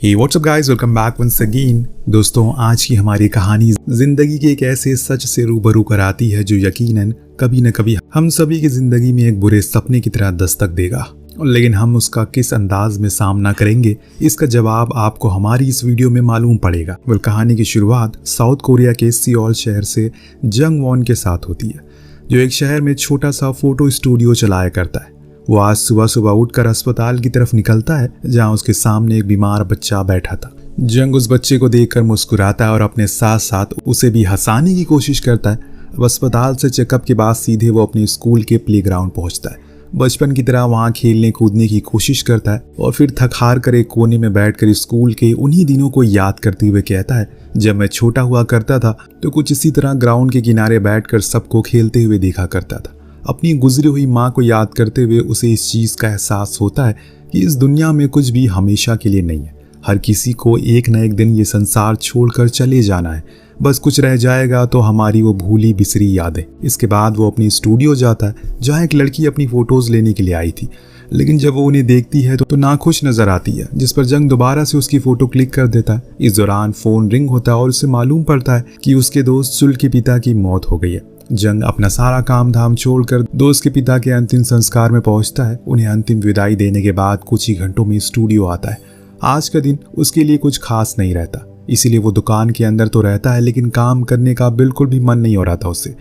Hey, what's up guys? Welcome back once again। दोस्तों, आज की हमारी कहानी जिंदगी के एक ऐसे सच से रूबरू कराती है जो यकीनन कभी न कभी हम सभी की जिंदगी में एक बुरे सपने की तरह दस्तक देगा। लेकिन हम उसका किस अंदाज में सामना करेंगे, इसका जवाब आपको हमारी इस वीडियो में मालूम पड़ेगा। कहानी की शुरुआत साउथ कोरिया के सियोल शहर से जंग वॉन के साथ होती है, जो एक शहर में छोटा सा फोटो स्टूडियो चलाया करता है। वो आज सुबह सुबह उठकर अस्पताल की तरफ निकलता है, जहां उसके सामने एक बीमार बच्चा बैठा था। जंग उस बच्चे को देखकर मुस्कुराता है और अपने साथ साथ उसे भी हंसाने की कोशिश करता है। अब अस्पताल से चेकअप के बाद सीधे वो अपने स्कूल के प्लेग्राउंड पहुंचता है। बचपन की तरह वहां खेलने कूदने की कोशिश करता है और फिर थक हार कर एक कोने में बैठकर स्कूल के उन्हीं दिनों को याद करते हुए कहता है, जब मैं छोटा हुआ करता था तो कुछ इसी तरह ग्राउंड के किनारे बैठकर सबको खेलते हुए देखा करता था। अपनी गुजरी हुई माँ को याद करते हुए उसे इस चीज़ का एहसास होता है कि इस दुनिया में कुछ भी हमेशा के लिए नहीं है। हर किसी को एक न एक दिन ये संसार छोड़कर चले जाना है। बस कुछ रह जाएगा तो हमारी वो भूली बिसरी यादें। इसके बाद वो अपनी स्टूडियो जाता है, जहाँ एक लड़की अपनी फ़ोटोज़ लेने के लिए आई थी। लेकिन जब वो उन्हें देखती है तो नाखुश नज़र आती है, जिस पर जंग दोबारा से उसकी फ़ोटो क्लिक कर देता है। इस दौरान फ़ोन रिंग होता है और उसे मालूम पड़ता है कि उसके दोस्त जुल के पिता की मौत हो गई है। जंग अपना सारा काम धाम छोड़कर दोस्त के पिता के अंतिम संस्कार में पहुंचता है। उन्हें अंतिम विदाई देने के बाद कुछ ही घंटों में स्टूडियो आता है। आज का दिन उसके लिए कुछ खास नहीं रहता, इसीलिए वो दुकान के अंदर तो रहता है, लेकिन काम करने का बिल्कुल भी मन नहीं हो रहा था उससे।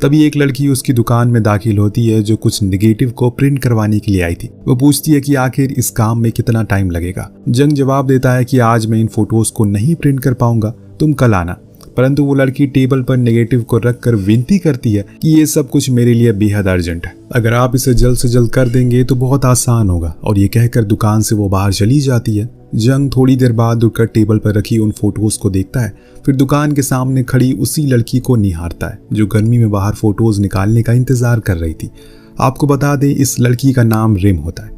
तभी एक लड़की उसकी दुकान में दाखिल होती है, जो कुछ नेगेटिव को प्रिंट करवाने के लिए आई थी। वो पूछती है कि आखिर इस काम में कितना टाइम लगेगा। जंग जवाब देता है कि आज मैं इन फोटोज को नहीं प्रिंट कर पाऊंगा, तुम कल आना। परंतु वो लड़की टेबल पर नेगेटिव को रखकर विनती करती है कि ये सब कुछ मेरे लिए बेहद अर्जेंट है, अगर आप इसे जल्द से जल्द कर देंगे तो बहुत आसान होगा। और ये कहकर दुकान से वो बाहर चली जाती है। जंग थोड़ी देर बाद उठकर टेबल पर रखी उन फोटोज को देखता है, फिर दुकान के सामने खड़ी उसी लड़की को निहारता है, जो गर्मी में बाहर फोटोज निकालने का इंतजार कर रही थी। आपको बता दें, इस लड़की का नाम रिम होता है।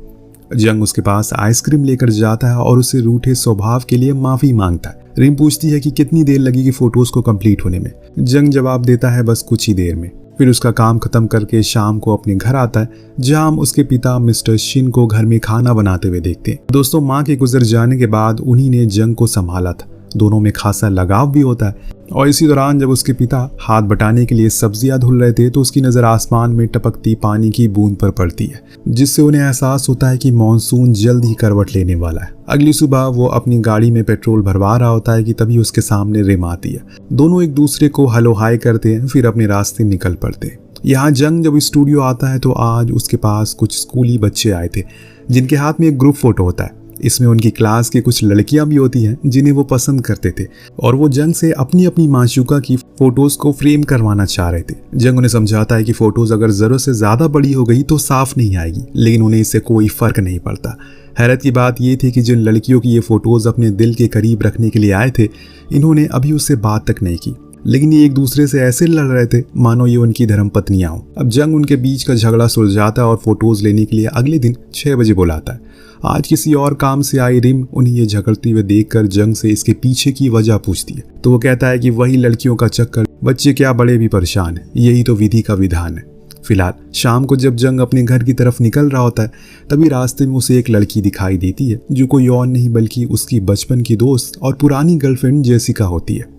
जंग उसके पास आइसक्रीम लेकर जाता है और उसे रूठे स्वभाव के लिए माफी मांगता है। रिम पूछती है कि कितनी देर लगेगी फोटोज को कंप्लीट होने में। जंग जवाब देता है, बस कुछ ही देर में। फिर उसका काम खत्म करके शाम को अपने घर आता है, जहां हम उसके पिता मिस्टर शिन को घर में खाना बनाते हुए देखते हैं। दोस्तों, माँ के गुजर जाने के बाद उन्हीं ने जंग को संभाला था। दोनों में खासा लगाव भी होता है। और इसी दौरान जब उसके पिता हाथ बटाने के लिए सब्जियां धुल रहे थे तो उसकी नज़र आसमान में टपकती पानी की बूंद पर पड़ती है, जिससे उन्हें एहसास होता है कि मॉनसून जल्द ही करवट लेने वाला है। अगली सुबह वो अपनी गाड़ी में पेट्रोल भरवा रहा होता है कि तभी उसके सामने रिम आती है। दोनों एक दूसरे को हेलो हाय करते हैं, फिर अपने रास्ते निकल पड़ते हैं। यहाँ जंग जब स्टूडियो आता है तो आज उसके पास कुछ स्कूली बच्चे आए थे, जिनके हाथ में एक ग्रुप फोटो होता है। इसमें उनकी क्लास की कुछ लड़कियां भी होती हैं जिन्हें वो पसंद करते थे, और वो जंग से अपनी अपनी माशूका की फोटोज को फ्रेम करवाना चाह रहे थे। जंग उन्हें समझाता है कि फोटोज अगर जरूरत से ज्यादा बड़ी हो गई तो साफ नहीं आएगी, लेकिन उन्हें इससे कोई फर्क नहीं पड़ता। हैरत की बात यह थी कि जिन लड़कियों की ये फोटोज अपने दिल के करीब रखने के लिए आए थे, इन्होंने अभी उससे बात तक नहीं की, लेकिन ये एक दूसरे से ऐसे लड़ रहे थे मानो ये उनकी धर्म पत्नियां हों। अब जंग उनके बीच का झगड़ा सुलझाता है और फोटोज लेने के लिए अगले दिन 6 बजे बुलाता है। आज किसी और काम से आई रिम उन्हें ये झगड़ते हुए देखकर जंग से इसके पीछे की वजह पूछती है, तो वो कहता है कि वही लड़कियों का चक्कर, बच्चे क्या बड़े भी परेशान है, यही तो विधि का विधान है। फिलहाल शाम को जब जंग अपने घर की तरफ निकल रहा होता है, तभी रास्ते में उसे एक लड़की दिखाई देती है, जो कोई और नहीं बल्कि उसकी बचपन की दोस्त और पुरानी गर्लफ्रेंड जेसिका होती है।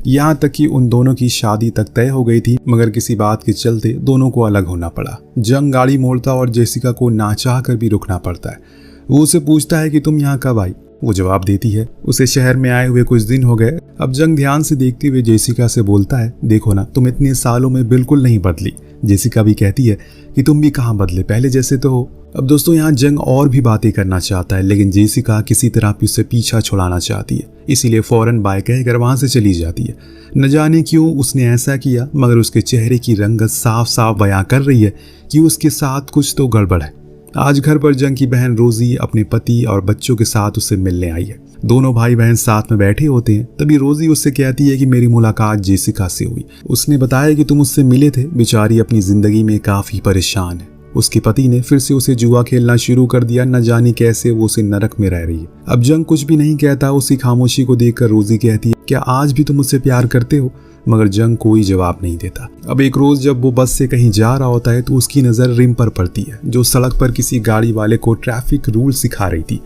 यहाँ तक कि उन दोनों की शादी तक तय हो गई थी, मगर किसी बात के चलते दोनों को अलग होना पड़ा। जंग गाड़ी मोड़ता और जेसिका को ना चाह कर भी रुकना पड़ता है। वो उसे पूछता है कि तुम यहाँ कब आई। वो जवाब देती है, उसे शहर में आए हुए कुछ दिन हो गए। अब जंग ध्यान से देखते हुए जेसिका से बोलता है, देखो ना, तुम इतने सालों में बिल्कुल नहीं बदली। जेसिका भी कहती है कि तुम भी कहाँ बदले, पहले जैसे तो हो। अब दोस्तों, यहाँ जंग और भी बातें करना चाहता है, लेकिन जेसिका किसी तरह भी उससे पीछा छुड़ाना चाहती है, इसीलिए फौरन बाय कहकर वहां से चली जाती है। न जाने क्यों उसने ऐसा किया, मगर उसके चेहरे की रंगत साफ साफ बयां कर रही है कि उसके साथ कुछ तो गड़बड़ है। आज घर पर जंग की बहन रोजी अपने पति और बच्चों के साथ उससे मिलने आई है। दोनों भाई बहन साथ में बैठे होते हैं। तभी रोजी उससे कहती है कि मेरी मुलाकात जेसिका से हुई। उसने बताया कि तुम उससे मिले थे, बेचारी अपनी जिंदगी में काफी परेशान है। उसके पति ने फिर से उसे जुआ खेलना शुरू कर दिया, न जाने कैसे वो उसे नरक में रह रही है। अब जंग कुछ भी नहीं कहता। उसकी खामोशी को देखकर रोजी कहती है, क्या आज भी तुम मुझसे प्यार करते हो? मगर जंग कोई जवाब नहीं देता। अब एक रोज जब वो बस से कहीं जा रहा होता है तो उसकी नजर रिम पर पड़ती है, जो सड़क पर किसी गाड़ी वाले को ट्रैफिक रूल सिखा रही थी।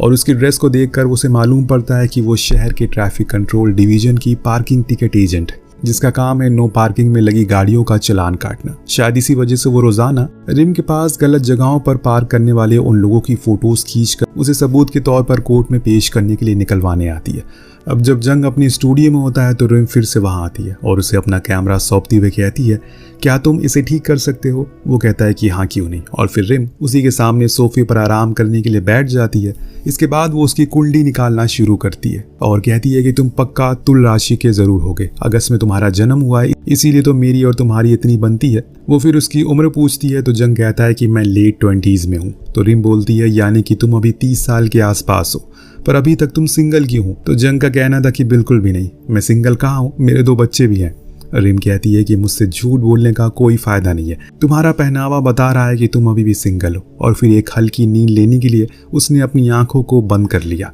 और उसकी ड्रेस को देखकर उसे मालूम पड़ता है कि वो शहर के ट्रैफिक कंट्रोल डिवीजन की पार्किंग टिकट एजेंट है, जिसका काम है नो पार्किंग में लगी गाड़ियों का चालान काटना। शायद इसी वजह से वो रोजाना रिम के पास गलत जगहों पर पार्क करने वाले उन लोगों की फोटोज खींचकर उसे सबूत के तौर पर कोर्ट में पेश करने के लिए निकलवाने आती है। अब जब जंग अपनी स्टूडियो में होता है तो रिम फिर से वहां आती है और उसे अपना कैमरा सौंपती हुए कहती है, क्या तुम इसे ठीक कर सकते हो? वो कहता है कि हाँ क्यों नहीं, और फिर रिम उसी के सामने सोफे पर आराम करने के लिए बैठ जाती है। इसके बाद वो उसकी कुंडली निकालना शुरू करती है और कहती है कि तुम पक्का तुल राशि के जरूर होगे, अगस्त में तुम्हारा जन्म हुआ है, इसीलिए तो मेरी और तुम्हारी इतनी बनती है। वो फिर उसकी उम्र पूछती है तो जंग कहता है कि मैं लेट 20s में हूँ। तो रिम बोलती है यानी कि तुम अभी 30 साल के आसपास हो, पर अभी तक तुम सिंगल क्यों हो? तो जंग का कहना था कि बिल्कुल भी नहीं, मैं सिंगल कहाँ हूँ, मेरे 2 बच्चे भी हैं। रिम कहती है कि मुझसे झूठ बोलने का कोई फायदा नहीं है, तुम्हारा पहनावा बता रहा है कि तुम अभी भी सिंगल हो। और फिर एक हल्की नींद लेने के लिए उसने अपनी आंखों को बंद कर लिया।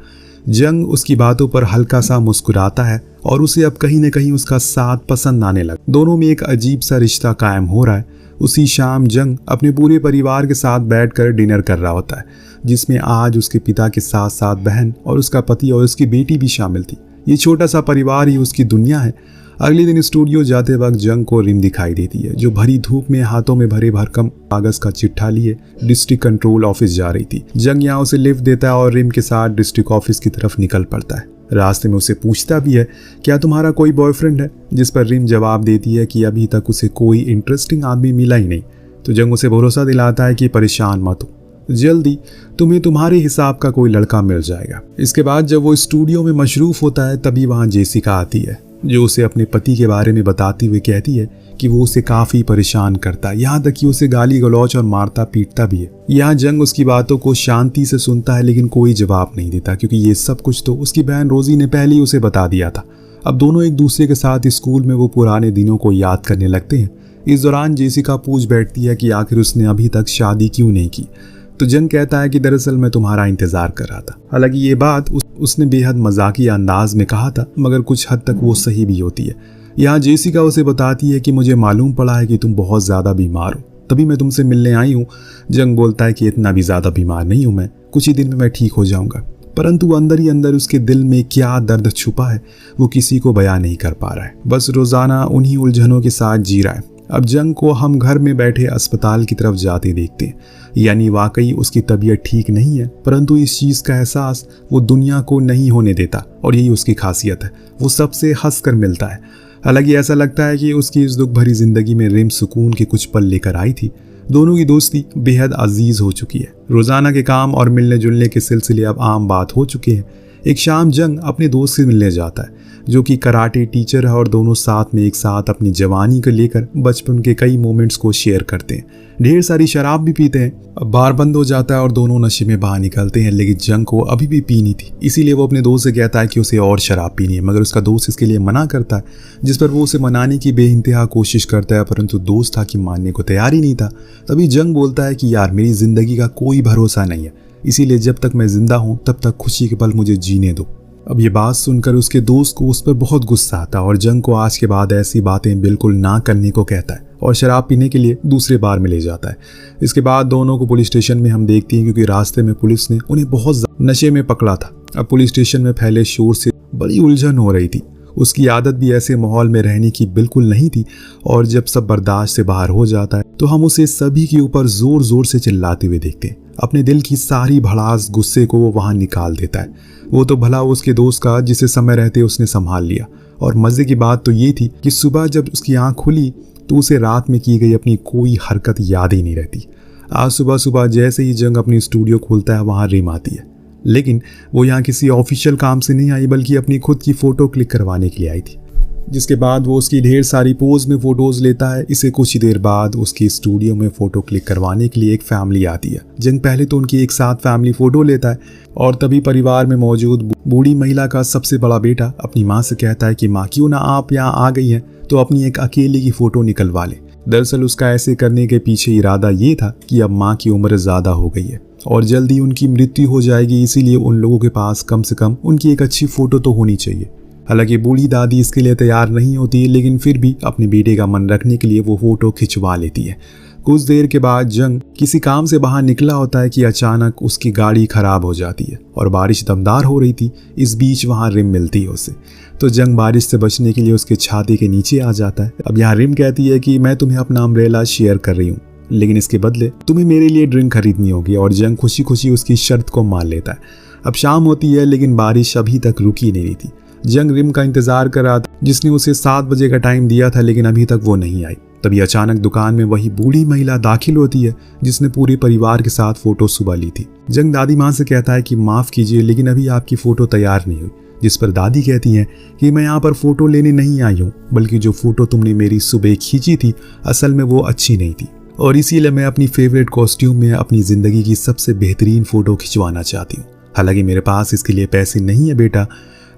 जंग उसकी बातों पर हल्का सा मुस्कुराता है और उसे अब कहीं न कहीं उसका साथ पसंद आने लगा। दोनों में एक अजीब सा रिश्ता कायम हो रहा है। उसी शाम जंग अपने पूरे परिवार के साथ बैठकर डिनर कर रहा होता है, जिसमें आज उसके पिता के साथ साथ बहन और उसका पति और उसकी बेटी भी शामिल थी। ये छोटा सा परिवार ही उसकी दुनिया है। अगले दिन स्टूडियो जाते वक्त जंग को रिम दिखाई देती है, जो भरी धूप में हाथों में भरे भरकम कागज का चिट्ठा लिए डिस्ट्रिक्ट कंट्रोल ऑफिस जा रही थी। जंग यहाँ उसे लिफ्ट देता है और रिम के साथ डिस्ट्रिक्ट ऑफिस की तरफ निकल पड़ता है। रास्ते में उसे पूछता भी है, क्या तुम्हारा कोई बॉयफ्रेंड है? जिस पर रिम जवाब देती है कि अभी तक उसे कोई इंटरेस्टिंग आदमी मिला ही नहीं। तो जंग उसे भरोसा दिलाता है कि परेशान मत हो, जल्दी तुम्हें तुम्हारे हिसाब का कोई लड़का मिल जाएगा। इसके बाद जब वो स्टूडियो में मशरूफ होता है तभी वहाँ जेसिका आती है, जो उसे अपने पति के बारे में बताते हुए कहती है कि वो उसे काफी परेशान करता है, यहाँ तक कि उसे गाली गलौज और मारता पीटता भी है। यहाँ जंग उसकी बातों को शांति से सुनता है लेकिन कोई जवाब नहीं देता, क्योंकि ये सब कुछ तो उसकी बहन रोजी ने पहले ही उसे बता दिया था। अब दोनों एक दूसरे के साथ स्कूल में वो पुराने दिनों को याद करने लगते हैं। इस दौरान जेसिका पूछ बैठती है कि आखिर उसने अभी तक शादी क्यों नहीं की। तो जंग कहता है कि दरअसल मैं तुम्हारा इंतजार कर रहा था। हालांकि ये बात उसने बेहद मजाकिया अंदाज में कहा था, मगर कुछ हद तक वो सही भी होती है। यहाँ जेसिका उसे बताती है कि मुझे मालूम पड़ा है कि तुम बहुत ज्यादा बीमार हो, तभी मैं तुमसे मिलने आई हूँ। जंग बोलता है कि इतना भी ज्यादा बीमार नहीं हूँ मैं, कुछ ही दिन में मैं ठीक हो जाऊंगा। परंतु अंदर ही अंदर उसके दिल में क्या दर्द छुपा है वो किसी को बयां नहीं कर पा रहा है। बस रोजाना उन्हीं उलझनों के साथ जी रहा है। अब जंग को हम घर में बैठे अस्पताल की तरफ जाते देखते हैं, यानी वाकई उसकी तबीयत ठीक नहीं है, परंतु इस चीज का एहसास वो दुनिया को नहीं होने देता और यही उसकी खासियत है। वो सबसे हंस कर मिलता है। हालांकि ऐसा लगता है कि उसकी इस दुख भरी जिंदगी में रिम सुकून के कुछ पल लेकर आई थी। दोनों की दोस्ती बेहद अजीज हो चुकी है। रोजाना के काम और मिलने जुलने के सिलसिले अब आम बात हो चुके हैं। एक शाम जंग अपने दोस्त से मिलने जाता है, जो कि कराटे टीचर है, और दोनों साथ में एक साथ अपनी जवानी को लेकर बचपन के कई मोमेंट्स को शेयर करते हैं। ढेर सारी शराब भी पीते हैं। अब बार बंद हो जाता है और दोनों नशे में बाहर निकलते हैं, लेकिन जंग को अभी भी पीनी थी। इसीलिए वो अपने दोस्त से कहता है कि उसे और शराब पीनी है, मगर उसका दोस्त इसके लिए मना करता है, जिस पर वो उसे मनाने की बेइंतहा कोशिश करता है, परंतु दोस्त था कि मानने को तैयार ही नहीं था। तभी जंग बोलता है कि यार मेरी जिंदगी का कोई भरोसा नहीं है, इसीलिए जब तक मैं जिंदा हूँ तब तक खुशी के पल मुझे जीने दो। अब ये बात सुनकर उसके दोस्त को उस पर बहुत गुस्सा आता है और जंग को आज के बाद ऐसी बातें बिल्कुल ना करने को कहता है और शराब पीने के लिए दूसरे बार में ले जाता है। इसके बाद दोनों को पुलिस स्टेशन में हम देखते हैं, क्योंकि रास्ते में पुलिस ने उन्हें बहुत नशे में पकड़ा था। अब पुलिस स्टेशन में फैले शोर से बड़ी उलझन हो रही थी। उसकी आदत भी ऐसे माहौल में रहने की बिल्कुल नहीं थी, और जब सब बर्दाश्त से बाहर हो जाता है तो हम उसे सभी के ऊपर जोर जोर से चिल्लाते हुए देखते हैं। अपने दिल की सारी भड़ास गुस्से को वो वहां निकाल देता है। वो तो भला उसके दोस्त का जिसे समय रहते उसने संभाल लिया। और मजे की बात तो ये थी कि सुबह जब उसकी आंख खुली तो उसे रात में की गई अपनी कोई हरकत याद ही नहीं रहती। आज सुबह सुबह जैसे ही जंग अपनी स्टूडियो खोलता है वहां रिम आती है, लेकिन वो यहाँ किसी ऑफिशियल काम से नहीं आई, बल्कि अपनी खुद की फोटो क्लिक करवाने के लिए आई थी। जिसके बाद वो उसकी ढेर सारी पोज में फोटोज लेता है। इसे कुछ ही देर बाद उसकी स्टूडियो में फोटो क्लिक करवाने के लिए एक फैमिली आती है। जंग पहले तो उनकी एक साथ फैमिली फोटो लेता है, और तभी परिवार में मौजूद बूढ़ी महिला का सबसे बड़ा बेटा अपनी माँ से कहता है कि माँ क्यों ना आप यहाँ आ गई हैं तो अपनी एक अकेले की फोटो निकलवा ले। दरअसल उसका ऐसे करने के पीछे इरादा ये था कि अब माँ की उम्र ज्यादा हो गई है और जल्दी उनकी मृत्यु हो जाएगी, इसीलिए उन लोगों के पास कम से कम उनकी एक अच्छी फोटो तो होनी चाहिए। हालांकि बूढ़ी दादी इसके लिए तैयार नहीं होती, लेकिन फिर भी अपने बेटे का मन रखने के लिए वो फोटो खिंचवा लेती है। कुछ देर के बाद जंग किसी काम से बाहर निकला होता है कि अचानक उसकी गाड़ी खराब हो जाती है और बारिश दमदार हो रही थी। इस बीच वहाँ रिम मिलती है उसे, तो जंग बारिश से बचने के लिए उसके छाती के नीचे आ जाता है। अब यहाँ रिम कहती है कि मैं तुम्हें अपना अम्ब्रेला शेयर कर रही हूँ, लेकिन इसके बदले तुम्हें मेरे लिए ड्रिंक खरीदनी होगी, और जंग खुशी खुशी उसकी शर्त को मान लेता है। अब शाम होती है लेकिन बारिश अभी तक रुकी नहीं थी। जंग रिम का इंतजार कर रहा था, जिसने उसे 7 बजे का टाइम दिया था, लेकिन अभी तक वो नहीं आई। तभी अचानक दुकान में वही बूढ़ी महिला दाखिल होती है जिसने पूरे परिवार के साथ फोटो सुबह ली थी। जंग दादी माँ से कहता है कि माफ कीजिए, लेकिन अभी आपकी फोटो तैयार नहीं हुई। जिस पर दादी कहती हैं कि मैं यहाँ पर फोटो लेने नहीं आई हूँ, बल्कि जो फोटो तुमने मेरी सुबह खींची थी असल में वो अच्छी नहीं थी, और इसीलिए मैं अपनी फेवरेट कॉस्ट्यूम में अपनी जिंदगी की सबसे बेहतरीन फोटो खिंचवाना चाहती हूँ। हालांकि मेरे पास इसके लिए पैसे नहीं है बेटा।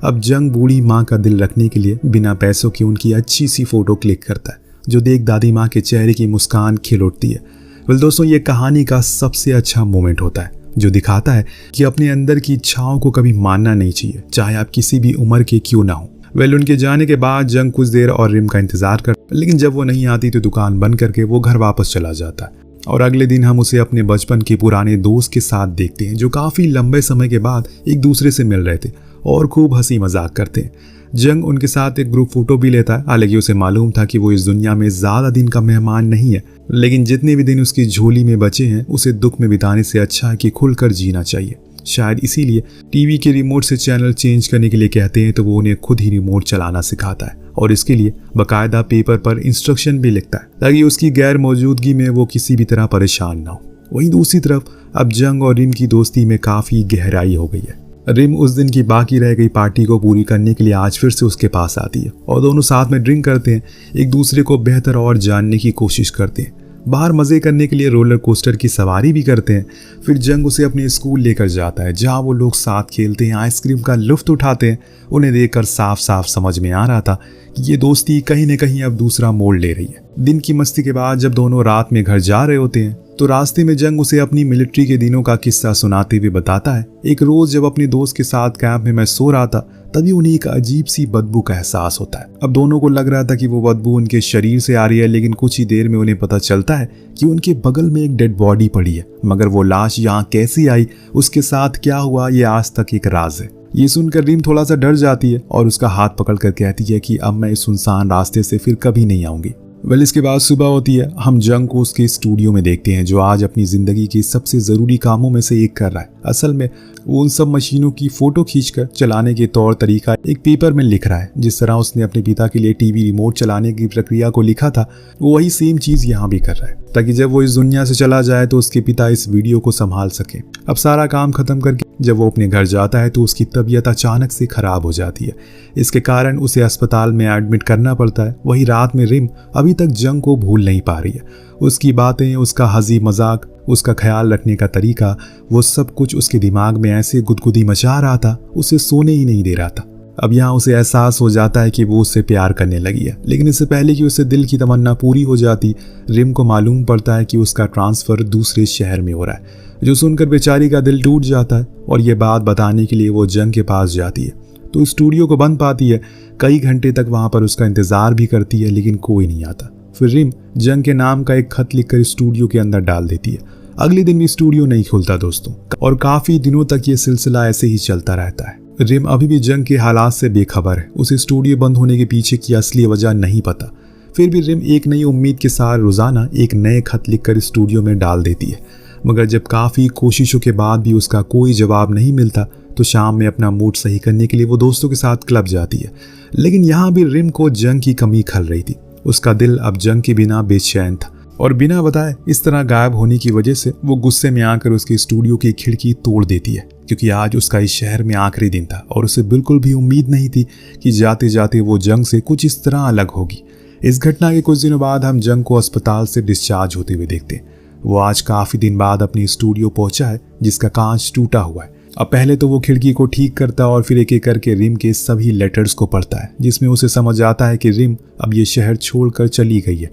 अब जंग बूढ़ी माँ का दिल रखने के लिए बिना पैसों के उनकी अच्छी सी फोटो क्लिक करता है, जो देख दादी माँ के चेहरे की मुस्कान खिल उठती है। वेल दोस्तों, ये कहानी का सबसे अच्छा मोमेंट होता है, जो दिखाता है कि अपने अंदर की इच्छाओं को कभी मानना नहीं चाहिए, चाहे आप किसी भी उम्र के क्यों ना हो। वेल उनके जाने के बाद जंग कुछ देर और रिम का इंतजार कर, लेकिन जब वो नहीं आती तो दुकान बंद करके वो घर वापस चला जाता है। और अगले दिन हम उसे अपने बचपन के पुराने दोस्त के साथ देखते हैं, जो काफी लंबे समय के बाद एक दूसरे से मिल रहे थे और खूब हंसी मजाक करते हैं। जंग उनके साथ एक ग्रुप फोटो भी लेता है। हालांकि उसे मालूम था कि वो इस दुनिया में ज्यादा दिन का मेहमान नहीं है, लेकिन जितने भी दिन उसकी झोली में बचे हैं उसे दुख में बिताने से अच्छा है कि खुलकर जीना चाहिए। शायद इसीलिए टीवी के रिमोट से चैनल चेंज करने के लिए कहते हैं तो वो उन्हें खुद ही रिमोट चलाना सिखाता है, और इसके लिए बाकायदा पेपर पर इंस्ट्रक्शन भी लिखता है ताकि उसकी गैर मौजूदगी में वो किसी भी तरह परेशान ना हो। वहीं दूसरी तरफ अब जंग और रिम की दोस्ती में काफी गहराई हो गई है। रिम उस दिन की बाकी रह गई पार्टी को पूरी करने के लिए आज फिर से उसके पास आती है और दोनों साथ में ड्रिंक करते हैं, एक दूसरे को बेहतर और जानने की कोशिश करते हैं। बाहर मजे करने के लिए रोलर कोस्टर की सवारी भी करते हैं। फिर जंग उसे अपने स्कूल लेकर जाता है, जहां वो लोग साथ खेलते हैं, आइसक्रीम का लुत्फ उठाते हैं। उन्हें देखकर साफ साफ समझ में आ रहा था कि ये दोस्ती कहीं न कहीं अब दूसरा मोड़ ले रही है। दिन की मस्ती के बाद जब दोनों रात में घर जा रहे होते हैं तो रास्ते में जंग उसे अपनी मिलिट्री के दिनों का किस्सा सुनाते हुए बताता है, एक रोज जब अपने दोस्त के साथ कैंप में मैं सो रहा था, तभी उन्हें एक अजीब सी बदबू का एहसास होता है। अब दोनों को लग रहा था कि वो बदबू उनके शरीर से आ रही है, लेकिन कुछ ही देर में उन्हें पता चलता है कि उनके बगल में एक डेड बॉडी पड़ी है। मगर वो लाश यहाँ कैसे आई, उसके साथ क्या हुआ, ये आज तक एक राज है। ये सुनकर रिम थोड़ा सा डर जाती है और उसका हाथ पकड़कर कहती है कि अब मैं इस सुनसान रास्ते से फिर कभी नहीं आऊंगी। वेल इसके बाद सुबह होती है। हम जंग को उसके स्टूडियो में देखते हैं, जो आज अपनी जिंदगी के सबसे जरूरी कामों में से एक कर रहा है। असल में वो उन सब मशीनों की फोटो खींचकर चलाने के तौर तरीका एक पेपर में लिख रहा है। जिस तरह उसने अपने पिता के लिए टीवी रिमोट चलाने की प्रक्रिया को लिखा था, वो वही सेम चीज यहाँ भी कर रहा है, ताकि जब वो इस दुनिया से चला जाए तो उसके पिता इस वीडियो को संभाल सके। अब सारा काम खत्म करके जब वो अपने घर जाता है तो उसकी तबीयत अचानक से खराब हो जाती है। इसके कारण उसे अस्पताल में एडमिट करना पड़ता है। वही रात में रिम अभी तक जंग को भूल नहीं पा रही है। उसकी बातें, उसका हंसी मजाक, उसका ख्याल रखने का तरीका, वो सब कुछ उसके दिमाग में ऐसे गुदगुदी मचा रहा था, उसे सोने ही नहीं दे रहा था। अब यहाँ उसे एहसास हो जाता है कि वो उससे प्यार करने लगी है, लेकिन इससे पहले कि उसे दिल की तमन्ना पूरी हो जाती, रिम को मालूम पड़ता है कि उसका ट्रांसफर दूसरे शहर में हो रहा है, जो सुनकर बेचारी का दिल टूट जाता है। और ये बात बताने के लिए वो जंग के पास जाती है तो स्टूडियो को बंद पाती है। कई घंटे तक वहां पर उसका इंतजार भी करती है, लेकिन कोई नहीं आता। फिर रिम जंग के नाम का एक खत लिखकर स्टूडियो के अंदर डाल देती है। अगले दिन भी स्टूडियो नहीं खुलता दोस्तों, और काफी दिनों तक ये सिलसिला ऐसे ही चलता रहता है। रिम अभी भी जंग के हालात से बेखबर है। उसे स्टूडियो बंद होने के पीछे की असली वजह नहीं पता। फिर भी रिम एक नई उम्मीद के साथ रोजाना एक नए खत लिखकर स्टूडियो में डाल देती है। मगर जब काफी कोशिशों के बाद भी उसका कोई जवाब नहीं मिलता तो शाम में अपना मूड सही करने के लिए वो दोस्तों के साथ क्लब जाती है। लेकिन यहाँ भी रिम को जंग की कमी खल रही थी। उसका दिल अब जंग के बिना बेचैन था, और बिना बताए इस तरह गायब होने की वजह से वो गुस्से में आकर उसके स्टूडियो की खिड़की तोड़ देती है, क्योंकि आज उसका इस शहर में आखिरी दिन था और उसे बिल्कुल भी उम्मीद नहीं थी कि जाते जाते वो जंग से कुछ इस तरह अलग होगी। इस घटना के कुछ दिनों बाद हम जंग को अस्पताल से डिस्चार्ज होते हुए देखते हैं। वो आज काफी दिन बाद अपनी स्टूडियो पहुंचा है, जिसका कांच टूटा हुआ है। अब पहले तो वो खिड़की को ठीक करता और फिर एक एक करके रिम के सभी लेटर्स को पढ़ता है, जिसमें उसे समझ आता है कि रिम अब ये शहर छोड़कर चली गई है।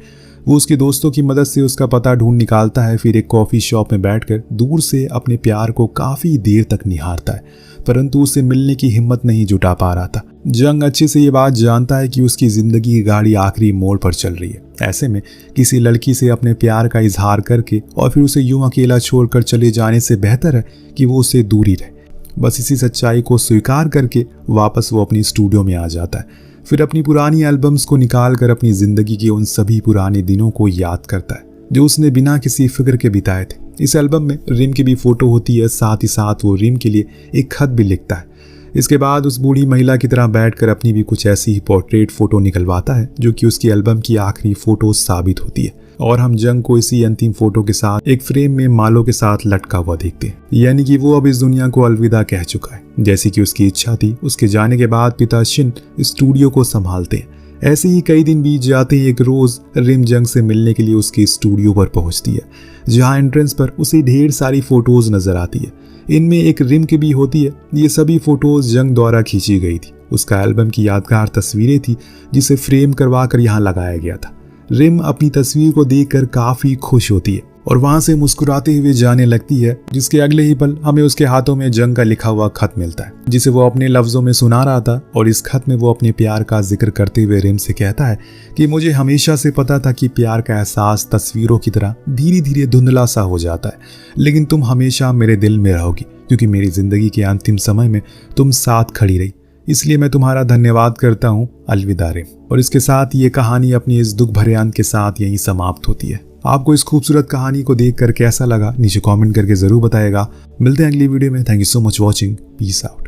वो उसके दोस्तों की मदद से उसका पता ढूंढ निकालता है। फिर एक कॉफी शॉप में बैठकर दूर से अपने प्यार को काफी देर तक निहारता है, परंतु उसे मिलने की हिम्मत नहीं जुटा पा रहा था। जंग अच्छे से ये बात जानता है कि उसकी जिंदगी की गाड़ी आखिरी मोड़ पर चल रही है ऐसे में किसी लड़की से अपने प्यार का इजहार करके और फिर उसे यूं अकेला छोड़कर चले जाने से बेहतर है कि वो उससे दूर ही रहे। बस इसी सच्चाई को स्वीकार करके वापस वो अपनी स्टूडियो में आ जाता है। फिर अपनी पुरानी एल्बम्स को निकाल कर अपनी जिंदगी के उन सभी पुराने दिनों को याद करता है जो उसने बिना किसी फिक्र के बिताए थे। इस एल्बम में रिम की भी फोटो होती है, साथ ही साथ वो रिम के लिए एक खत भी लिखता है। इसके बाद उस बूढ़ी महिला की तरह बैठकर अपनी भी कुछ ऐसी ही पोर्ट्रेट फोटो निकलवाता है जो कि उसकी एल्बम की आखिरी फोटो साबित होती है। और हम जंग को इसी अंतिम फोटो के साथ एक फ्रेम में मालों के साथ लटका हुआ देखते हैं, यानी कि वो अब इस दुनिया को अलविदा कह चुका है। जैसी कि उसकी इच्छा थी, उसके जाने के बाद पिता शिन स्टूडियो को संभालते हैं। ऐसे ही कई दिन बीत जाते हैं। एक रोज रिम जंग से मिलने के लिए उसके स्टूडियो पर पहुंचती है, जहां एंट्रेंस पर उसे ढेर सारी फोटोज नजर आती है। इनमें एक रिम की भी होती है। ये सभी फोटोज जंग द्वारा खींची गई थी। उसका एल्बम की यादगार तस्वीरें थी जिसे फ्रेम करवा कर यहाँ लगाया गया था। रिम अपनी तस्वीर को देखकर काफी खुश होती है और वहां से मुस्कुराते हुए जाने लगती है, जिसके अगले ही पल हमें उसके हाथों में जंग का लिखा हुआ खत मिलता है, जिसे वो अपने लफ्जों में सुना रहा था। और इस खत में वो अपने प्यार का जिक्र करते हुए रिम से कहता है कि मुझे हमेशा से पता था कि प्यार का एहसास तस्वीरों की तरह धीरे धीरे धुंधला सा हो जाता है, लेकिन तुम हमेशा मेरे दिल में रहोगी, क्योंकि मेरी जिंदगी के अंतिम समय में तुम साथ खड़ी रही। इसलिए मैं तुम्हारा धन्यवाद करता हूँ। अलविदा रिम। और इसके साथ ये कहानी अपनी इस दुख भरे अंत के साथ यहीं समाप्त होती है। आपको इस खूबसूरत कहानी को देखकर कैसा लगा नीचे कमेंट करके जरूर बताएगा। मिलते हैं अगली वीडियो में। Thank you so much watching. Peace out.